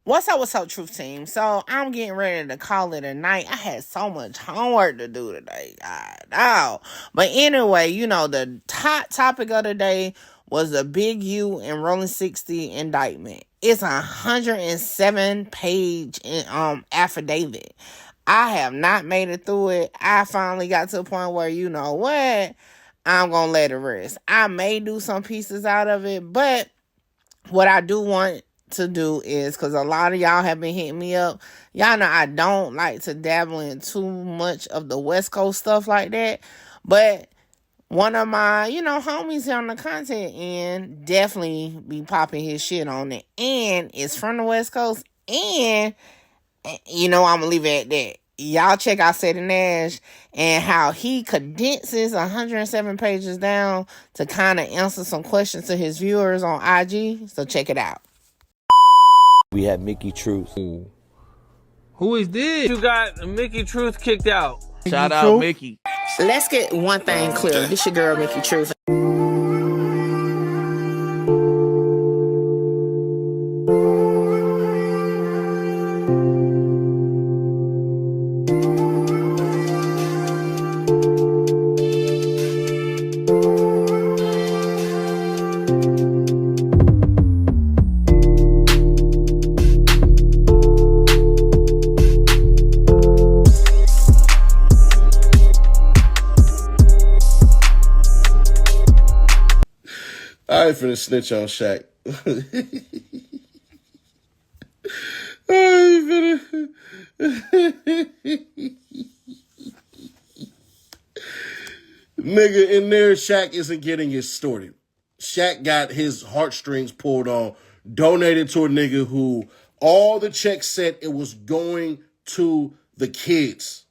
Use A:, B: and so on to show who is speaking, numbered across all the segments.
A: What's up, Truth Team? So, I'm getting ready to call it a night. I had so much homework to do today. God, no. But anyway, the top topic of the day was the Big U and Rolling 60 indictment. It's a 107-page affidavit. I have not made it through it. I finally got to a point where, you know what? I'm going to let it rest. I may do some pieces out of it, but what I do want to do is, because a lot of y'all have been hitting me up, y'all know I don't like to dabble in too much of the West Coast stuff like that, but one of my, homies here on the content end definitely be popping his shit on it, and it's from the West Coast, and, I'm going to leave it at that. Y'all check out Ceddy Nash and how he condenses 107 pages down to kind of answer some questions to his viewers on IG. So check it out.
B: We had Mickey Truth.
C: Who is this? You got Mickey Truth kicked out.
B: Shout out Mickey.
A: Let's get one thing clear. This your girl, Mickey Truth.
D: I ain't finna snitch on Shaq. Nigga, in there, Shaq isn't getting extorted. Shaq got his heartstrings pulled on, donated to a nigga who all the checks said it was going to the kids.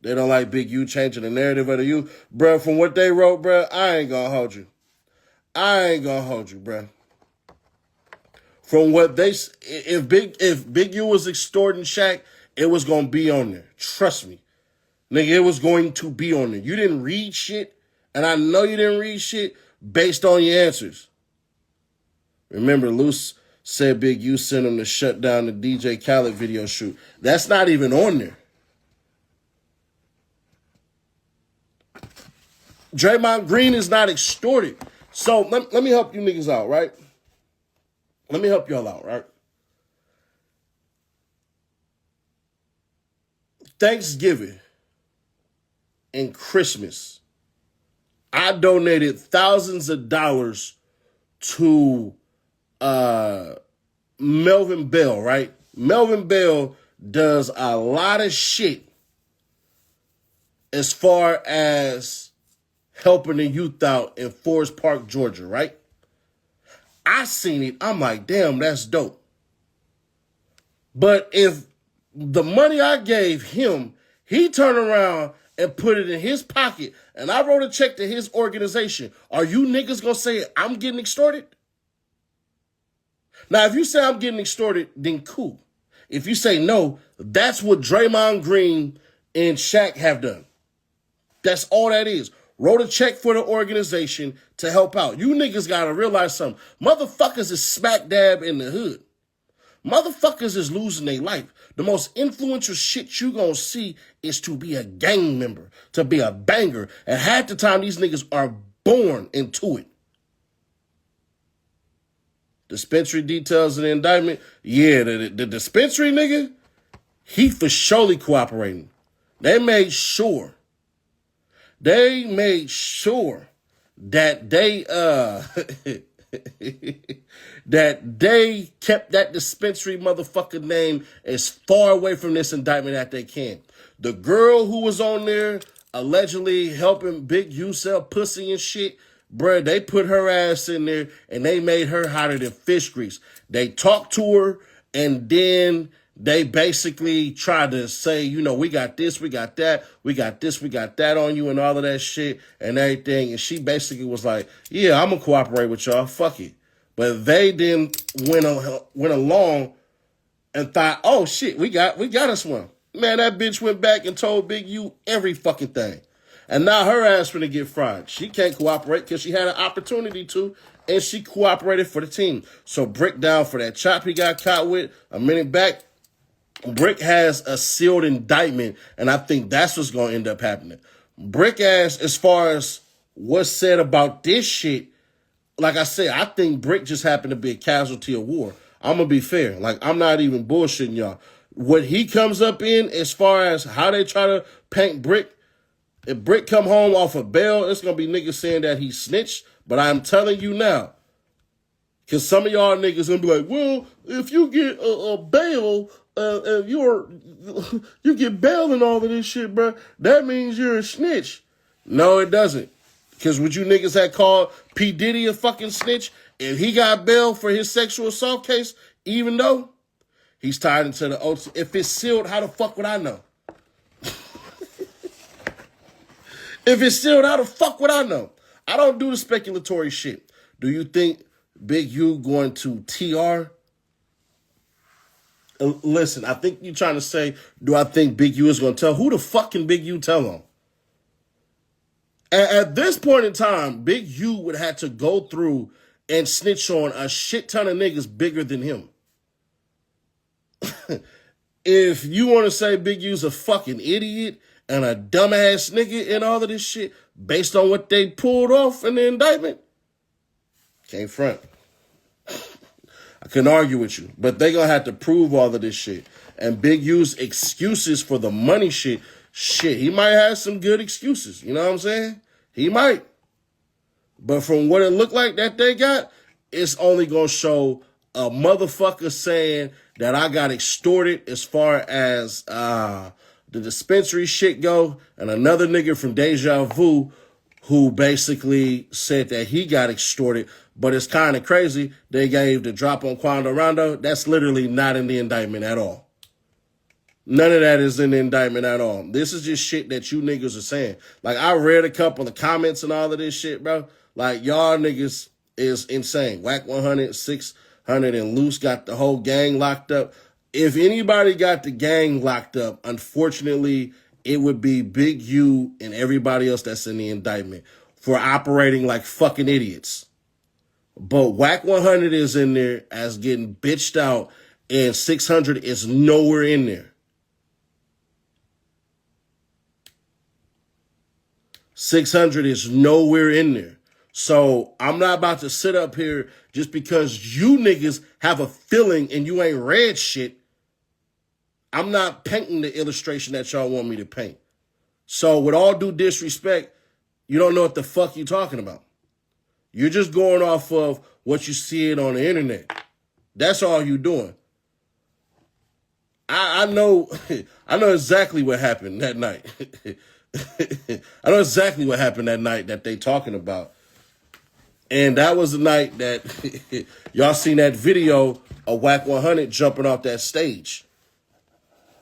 D: They don't like Big U changing the narrative of the youth. Bruh, from what they wrote, bruh, I ain't gonna hold you. Bruh. From what they, if Big U was extorting Shaq, it was gonna be on there. Trust me. Nigga, it was going to be on there. You didn't read shit, and I know you didn't read shit based on your answers. Remember, Luce said Big U sent him to shut down the DJ Khaled video shoot. That's not even on there. Draymond Green is not extorted. So let me help you niggas out, right? Let me help y'all out, right? Thanksgiving and Christmas, I donated thousands of dollars to Melvin Bell, right? Melvin Bell does a lot of shit as far as helping the youth out in Forest Park, Georgia, right? I seen it. I'm like, damn, that's dope. But if the money I gave him, he turned around and put it in his pocket, and I wrote a check to his organization, are you niggas gonna say I'm getting extorted? Now, if you say I'm getting extorted, then cool. If you say no, that's what Draymond Green and Shaq have done. That's all that is. Wrote a check for the organization to help out. You niggas gotta realize something. Motherfuckers is smack dab in the hood. Motherfuckers is losing their life. The most influential shit you gonna see is to be a gang member, to be a banger. And half the time, these niggas are born into it. Dispensary details in the indictment. Yeah, the dispensary nigga, he for surely cooperating. They made sure that they that they kept that dispensary motherfucker name as far away from this indictment as they can. The girl who was on there allegedly helping Big U sell pussy and shit, bruh, they put her ass in there and they made her hotter than fish grease. They talked to her and then they basically tried to say, we got this, we got that, we got this, we got that on you and all of that shit and everything. And she basically was like, yeah, I'm going to cooperate with y'all. Fuck it. But they then went along and thought, oh, shit, we got us one. Man, that bitch went back and told Big U every fucking thing. And now her ass finna get fried. She can't cooperate because she had an opportunity to, and she cooperated for the team. So Bricc down for that chop he got caught with a minute back. Bricc has a sealed indictment, and I think that's what's going to end up happening. Bricc as far as what's said about this shit, like I said, I think Bricc just happened to be a casualty of war. I'm going to be fair. Like, I'm not even bullshitting y'all. What he comes up in as far as how they try to paint Bricc, if Bricc come home off of bail, it's going to be niggas saying that he snitched. But I'm telling you now, because some of y'all niggas going to be like, well, if you get a bail, you get bail and all of this shit, bro, that means you're a snitch. No, it doesn't. Because would you niggas had called P. Diddy a fucking snitch if he got bail for his sexual assault case, even though he's tied into the OT? If it's sealed, how the fuck would I know? If it's sealed, how the fuck would I know? I don't do the speculatory shit. Do you think Big U going to TR? Listen, I think you're trying to say, do I think Big U is going to tell? Who the fuck can Big U tell on? At this point in time, Big U would have to go through and snitch on a shit ton of niggas bigger than him. If you want to say Big U's a fucking idiot and a dumbass nigga and all of this shit, based on what they pulled off in the indictment, can't front. I couldn't argue with you, but they gonna have to prove all of this shit. And Big U's excuses for the money shit, he might have some good excuses. You know what I'm saying? He might. But from what it looked like that they got, it's only gonna show a motherfucker saying that I got extorted as far as the dispensary shit go, and another nigga from Deja Vu who basically said that he got extorted. But it's kind of crazy. They gave the drop on Quando Rondo. That's literally not in the indictment at all. None of that is in the indictment at all. This is just shit that you niggas are saying. Like, I read a couple of comments and all of this shit, bro. Like, y'all niggas is insane. Wack 100, 600, and Loose got the whole gang locked up. If anybody got the gang locked up, unfortunately, it would be Big U and everybody else that's in the indictment for operating like fucking idiots. But Wack 100 is in there as getting bitched out, and 600 is nowhere in there. 600 is nowhere in there. So I'm not about to sit up here just because you niggas have a feeling and you ain't read shit. I'm not painting the illustration that y'all want me to paint. So with all due disrespect, you don't know what the fuck you talking about. You're just going off of what you see it on the internet. That's all you doing. I know exactly what happened that night. I know exactly what happened that night that they talking about. And that was the night that y'all seen that video of Wack 100 jumping off that stage.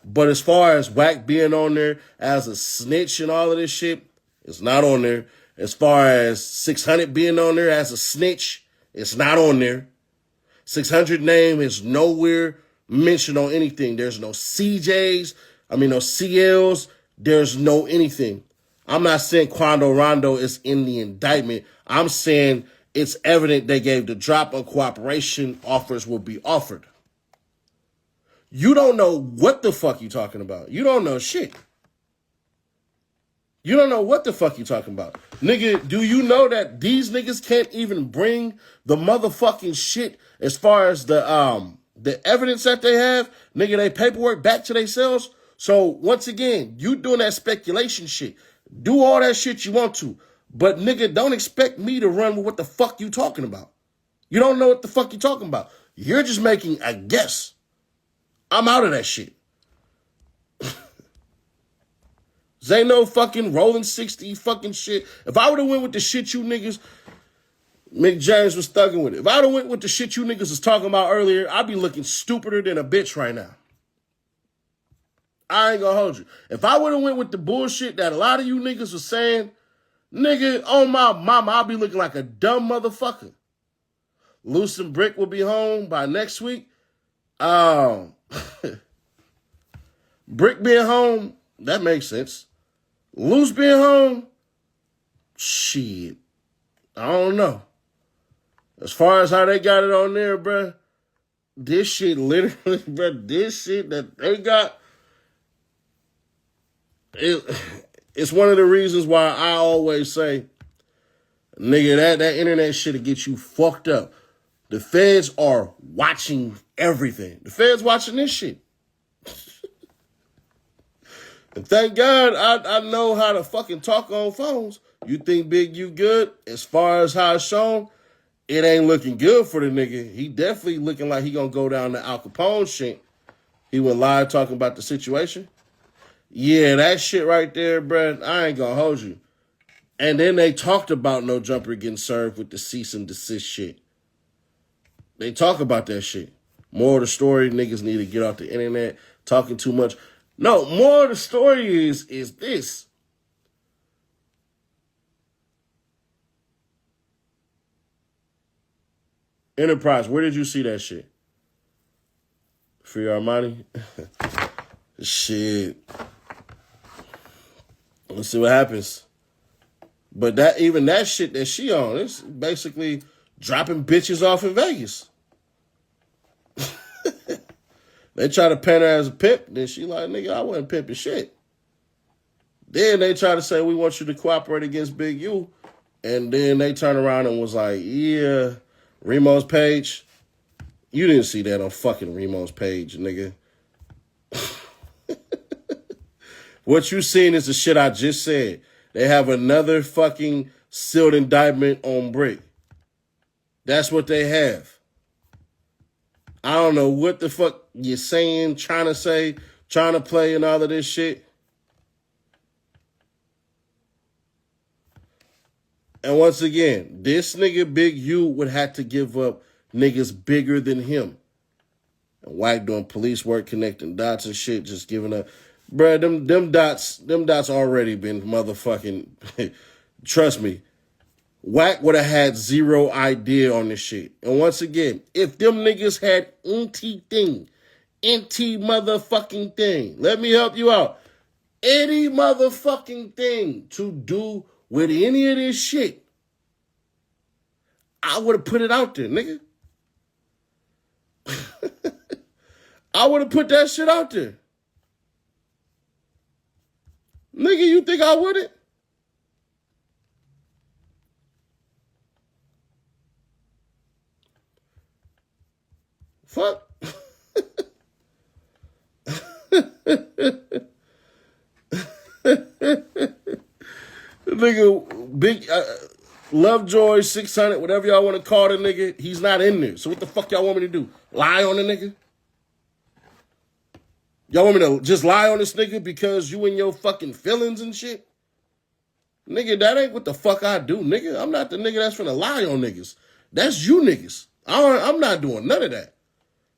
D: But as far as Wack being on there as a snitch and all of this shit, it's not on there. As far as 600 being on there as a snitch, it's not on there. 600 name is nowhere mentioned on anything. There's no CJs, no CLs. There's no anything. I'm not saying Quando Rondo is in the indictment. I'm saying it's evident they gave the drop on cooperation. Offers will be offered. You don't know what the fuck you talking about. You don't know shit. You don't know what the fuck you talking about. Nigga, do you know that these niggas can't even bring the motherfucking shit as far as the evidence that they have? Nigga, they paperwork back to themselves. So once again, you doing that speculation shit. Do all that shit you want to. But nigga, don't expect me to run with what the fuck you talking about. You don't know what the fuck you talking about. You're just making a guess. I'm out of that shit. There ain't no fucking rolling 60 fucking shit. If I would have went with the shit you niggas, Mick James was thugging with it. If I would have went with the shit you niggas was talking about earlier, I'd be looking stupider than a bitch right now. I ain't gonna hold you. If I would have went with the bullshit that a lot of you niggas was saying, nigga, on my mama, I'll be looking like a dumb motherfucker. Loose and Bricc will be home by next week. Bricc being home, that makes sense. Loose being home, shit, I don't know. As far as how they got it on there, bruh, this shit literally, bruh, this shit that they got, it's one of the reasons why I always say, nigga, that internet shit'll get you fucked up. The feds are watching everything. The feds watching this shit. And thank God I know how to fucking talk on phones. You think Big U good? As far as how it's shown, it ain't looking good for the nigga. He definitely looking like he gonna go down the Al Capone shit. He went live talking about the situation. Yeah, that shit right there, bruh, I ain't gonna hold you. And then they talked about No Jumper getting served with the cease and desist shit. They talk about that shit. More of the story, niggas need to get off the internet talking too much. No, more of the story is this. Enterprise, where did you see that shit? For your Armani? Shit. Let's see what happens. But that shit that she on, it's basically dropping bitches off in Vegas. They try to paint her as a pimp, then she like, nigga, I wasn't pimping shit. Then they try to say, we want you to cooperate against Big U. And then they turn around and was like, yeah, Remo's page. You didn't see that on fucking Remo's page, nigga. What you seen is the shit I just said. They have another fucking sealed indictment on Bricc. That's what they have. I don't know what the fuck you're saying, trying to say, trying to play and all of this shit. And once again, this nigga Big U would have to give up niggas bigger than him. And Wack doing police work, connecting dots and shit, just giving up. Bruh, them dots already been motherfucking, trust me, Wack would have had zero idea on this shit. And once again, if them niggas had NT motherfucking thing, let me help you out. Any motherfucking thing to do with any of this shit, I would have put it out there, nigga. I would have put that shit out there. Nigga, you think I wouldn't? Fuck. Nigga, big Lovejoy 600, whatever y'all want to call the nigga, he's not in there. So what the fuck y'all want me to do? Lie on the nigga? Y'all want me to just lie on this nigga because you and your fucking feelings and shit? Nigga, that ain't what the fuck I do, nigga. I'm not the nigga that's finna lie on niggas. That's you niggas. I'm not doing none of that.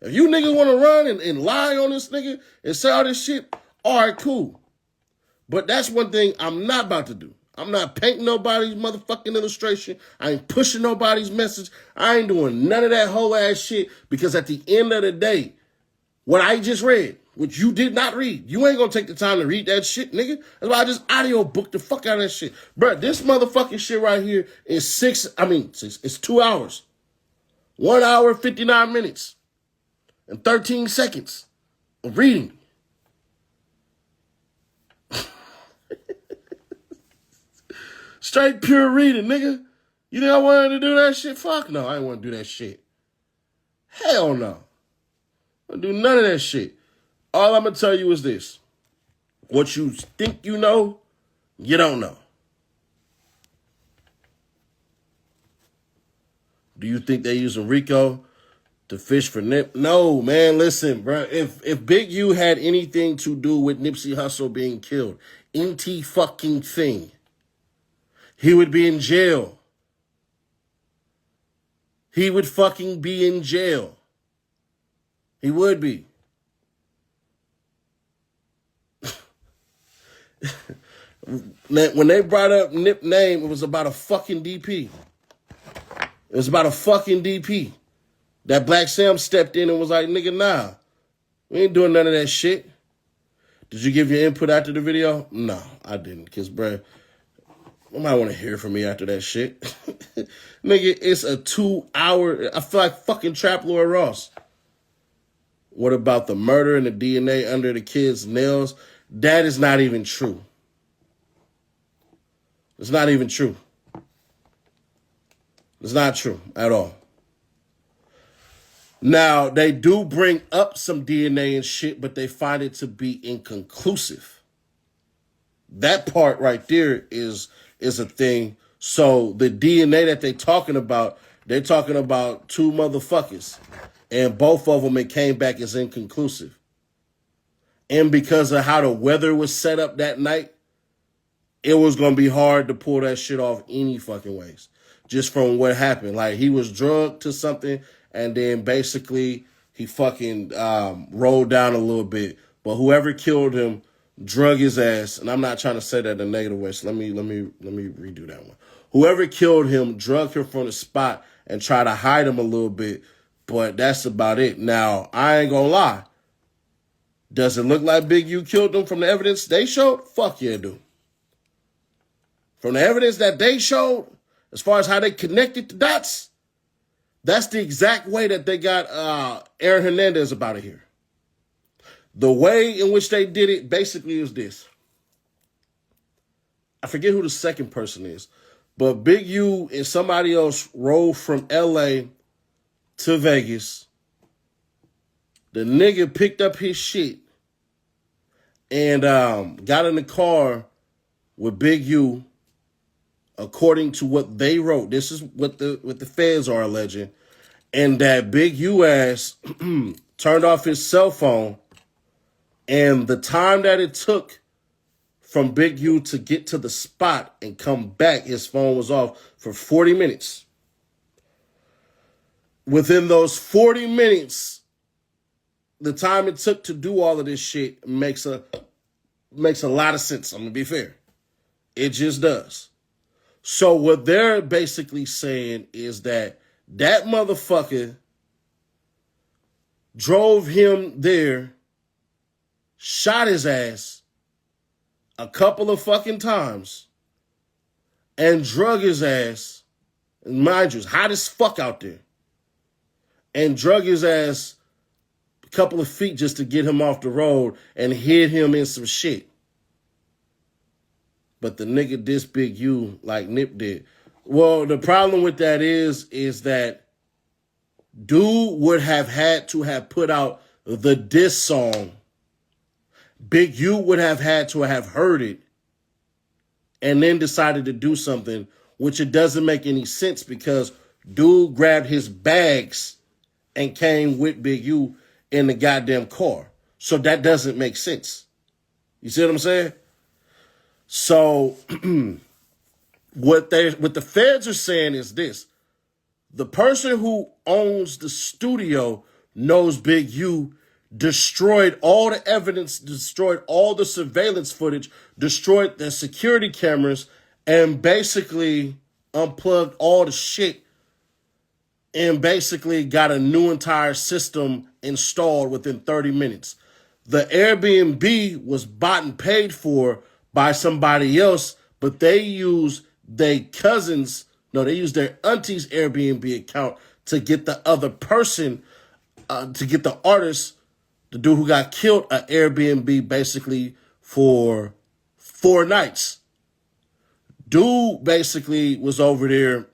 D: If you niggas want to run and lie on this nigga and say all this shit, all right, cool. But that's one thing I'm not about to do. I'm not painting nobody's motherfucking illustration. I ain't pushing nobody's message. I ain't doing none of that whole ass shit because at the end of the day, what I just read, which you did not read, you ain't gonna take the time to read that shit, nigga. That's why I just audio booked the fuck out of that shit. Bruh, this motherfucking shit right here is it's 2 hours. 1 hour, 59 minutes. And 13 seconds of reading. Straight pure reading, nigga. You think I wanted to do that shit? Fuck no, I ain't want to do that shit. Hell no. I don't do none of that shit. All I'm going to tell you is this. What you think you know, you don't know. Do you think they using Rico to fish for Nip? No, man, listen, bro. If Big U had anything to do with Nipsey Hussle being killed, NT fucking thing, he would be in jail. He would fucking be in jail. He would be. When they brought up Nip name, it was about a fucking DP. It was about a fucking DP. That Black Sam stepped in and was like, nigga, nah. We ain't doing none of that shit. Did you give your input after the video? No, I didn't. Because, bruh, Nobody want to hear from me after that shit. Nigga, it's a 2-hour, I feel like fucking Trap Lord Ross. What about the murder and the DNA under the kid's nails? That is not even true. It's not even true. It's not true at all. Now, they do bring up some DNA and shit, but they find it to be inconclusive. That part right there is a thing. So the DNA that they're talking about two motherfuckers. And both of them, it came back as inconclusive. And because of how the weather was set up that night, it was going to be hard to pull that shit off any fucking ways. Just from what happened. Like, he was drugged to something, and then basically he fucking rolled down a little bit. But whoever killed him drug his ass, and I'm not trying to say that in a negative way, so let me redo that one. Whoever killed him drugged him from the spot and tried to hide him a little bit, but that's about it. Now, I ain't gonna lie. Does it look like Big U killed him from the evidence they showed? Fuck yeah, dude. From the evidence that they showed, as far as how they connected the dots, that's the exact way that they got Aaron Hernandez up out of here. The way in which they did it basically is this. I forget who the second person is, but Big U and somebody else rode from LA to Vegas. The nigga picked up his shit and got in the car with Big U, according to what they wrote. This is what the feds are alleging. And that Big U ass turned off his cell phone, and the time that it took from Big U to get to the spot and come back, his phone was off for 40 minutes. Within those 40 minutes, the time it took to do all of this shit makes a lot of sense. I'm gonna be fair. It just does. So what they're basically saying is that motherfucker drove him there, shot his ass a couple of fucking times, and drug his ass. And mind you, it's hot as fuck out there. And drug his ass a couple of feet just to get him off the road and hid him in some shit. But the nigga dissed Big U like Nip did. Well, the problem with that is that dude would have had to have put out the diss song. Big U would have had to have heard it and then decided to do something, which it doesn't make any sense because dude grabbed his bags and came with Big U in the goddamn car. So that doesn't make sense. You see what I'm saying? So what the feds are saying is this. The person who owns the studio knows Big U destroyed all the evidence, destroyed all the surveillance footage, destroyed the security cameras, and basically unplugged all the shit and basically got a new entire system installed within 30 minutes. The Airbnb was bought and paid for by somebody else, but they used their auntie's Airbnb account to get the other person, to get the artist, the dude who got killed, an Airbnb basically for 4 nights. Dude basically was over there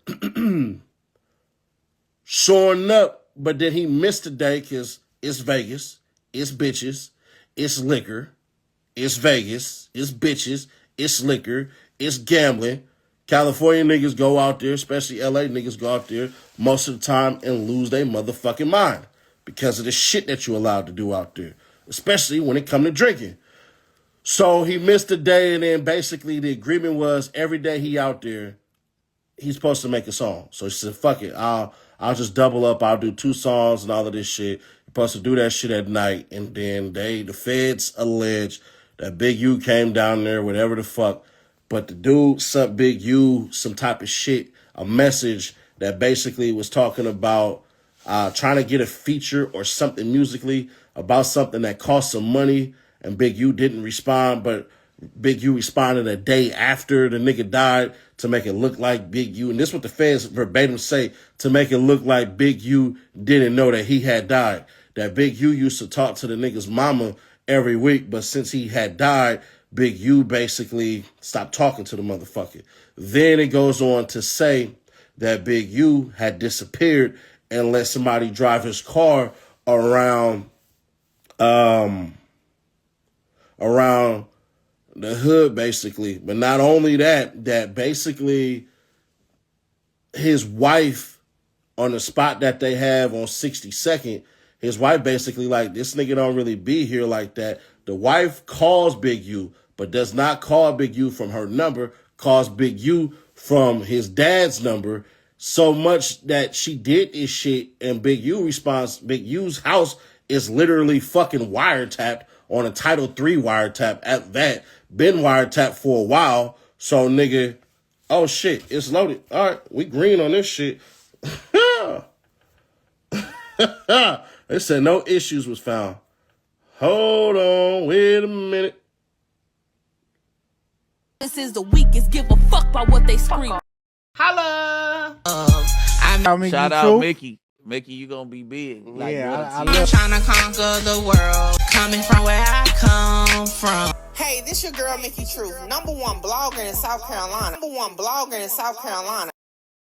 D: showing up, but then he missed a day because it's Vegas, it's bitches, it's liquor, it's Vegas, it's bitches, it's liquor, it's gambling. California niggas go out there, especially LA niggas go out there most of the time and lose their motherfucking mind because of the shit that you allowed to do out there, especially when it come to drinking. So he missed a day, and then basically the agreement was every day he out there, he's supposed to make a song. So he said, fuck it, I'll just double up. I'll do 2 songs and all of this shit. You're supposed to do that shit at night. And then the feds allege that Big U came down there, whatever the fuck. But the dude sent Big U some type of shit, a message that basically was talking about trying to get a feature or something musically about something that cost some money. And Big U didn't respond. But Big U responded a day after the nigga died to make it look like Big U. And this is what the feds verbatim say, to make it look like Big U didn't know that he had died. That Big U used to talk to the nigga's mama every week, but since he had died, Big U basically stopped talking to the motherfucker. Then it goes on to say that Big U had disappeared and let somebody drive his car around the hood, basically. But not only that, that basically his wife, on the spot that they have on 62nd, his wife basically like, this nigga don't really be here like that. The wife calls Big U, but does not call Big U from her number, calls Big U from his dad's number, so much that she did this shit, and Big U responds, Big U's house is literally fucking wiretapped on a Title III wiretap at that. Been wiretapped for a while, so nigga, oh shit, it's loaded. All right, we green on this shit. They said no issues was found. Hold on, wait a minute.
E: This is the weakest, give a fuck about what they scream.
A: Holla!
B: Shout out Mickey. Mickey, you gonna be big. Like
A: I'm trying to conquer the world, coming from where I come from. Hey, this your girl, Mickey Truth, #1 blogger in South Carolina. #1 blogger in South Carolina.